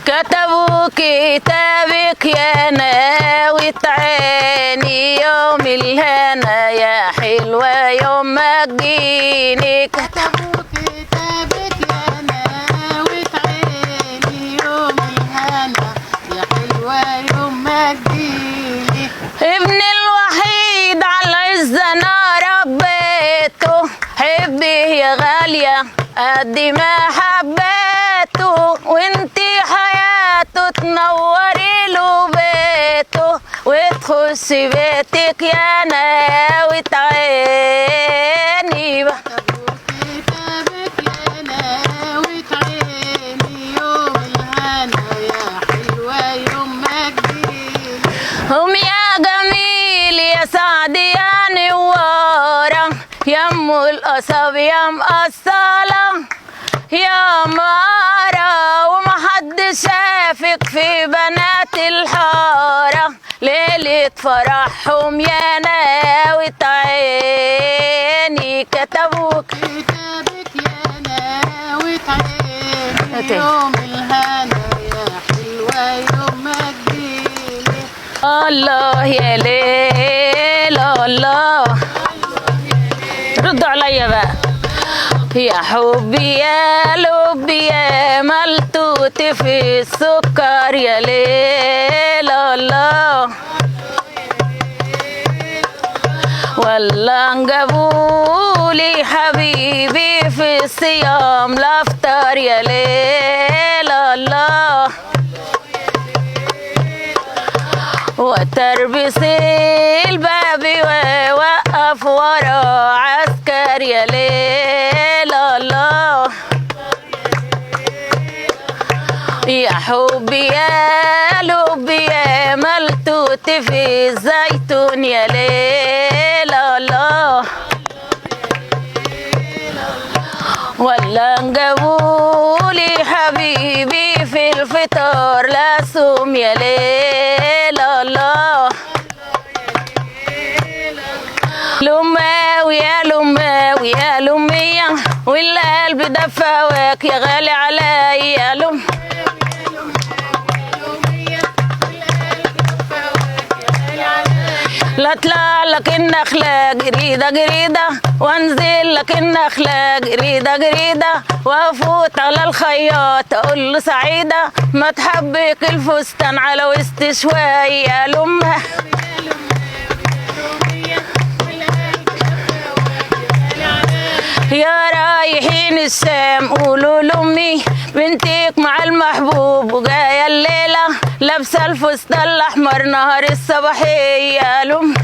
كتبوا كتابك يا ناوي عيني يوم الهنا يا حلوة يوم ما تجيني. كتبوا كتابك يا ناوي عيني يوم الهنا يا حلوة يوم ما تجيني. ابن الوحيد على العز انا ربيته، حبه يا غالية قد ما حبيته، وانتي حياته تنوري له بيته، وتخش بيتك يا ناوي عيني. كتبوا كتابك يا ناوي عيني يوم الهنا يا حلوة يوم ما تجيني. قوم يا جميل يا سعد يا نوارة، يا ام القصب يا مقصلة يا مارة، ومحد شافك في بنات الحارة، ليلة فرحهم يا ناوي عيني. كتبوا كتابك يا ناوي عيني يوم الهنا يا حلوة يوم ما تجيني. الله يا ليل الله. ردوا عليا بقى. يا حبي يا لبي يا ملتوت في السكر يا ليل الله، ولا جابولي حبيبي في الصيام لافطر يا ليل الله، وتربس الباب ووقف ورا عسكر يا ليل الله. يا حبي يا لبي يا ملتوت في الزيتون يا ليل الله، ولا جابولي حبيبي في الفطار لاسوم يا ليل الله. لماوي يا لماوي يا لمية، والقلب دفاواك يا غالي عليا يا لم. لا اطلع لك النخلة جريدة جريدة، وانزل لك النخلة جريدة جريدة، وافوت على الخياط اقول له سعيدة ما تحبك الفستان على وسط شوية يا لمة. يا رايحين الشام قولوا لامي بنتك مع المحبوب وجايه الليله لابسه الفستان الاحمر نهار الصباحيه يا لم.